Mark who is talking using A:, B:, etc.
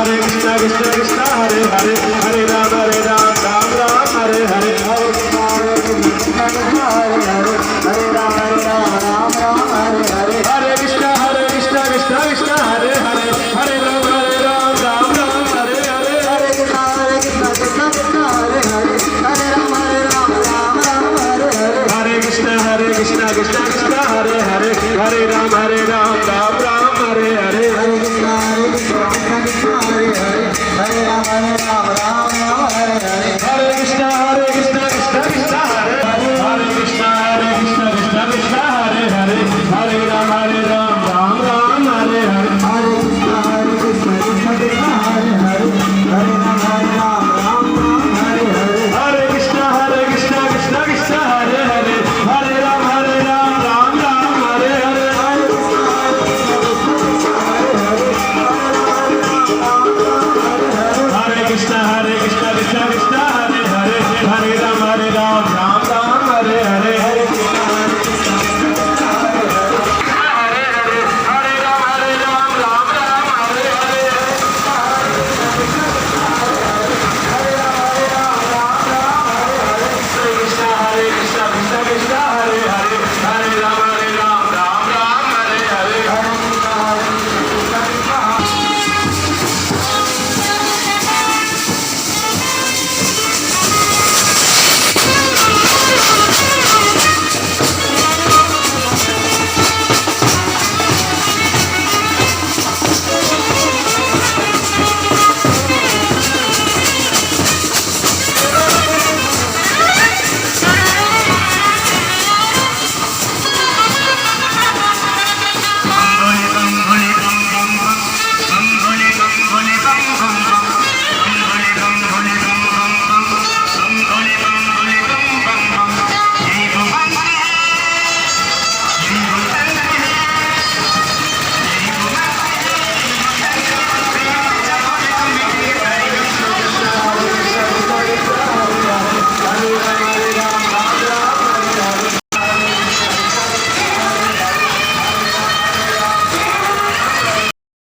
A: Hare Krishna Krishna Krishna Hare Hare Hare Rama Ram Ram Hare Hare Hare Krishna Krishna Krishna Hare Hare Hare Rama Ram Ram Hare Hare Hare Krishna Krishna Krishna Hare Hare Hare Rama Ram Ram Hare Hare Hare Krishna Krishna Krishna Hare Hare Hare Rama Ram Ram Hare Hare Hare Krishna Krishna Krishna Hare Hare Hare Ram Ram Ram Hare Hare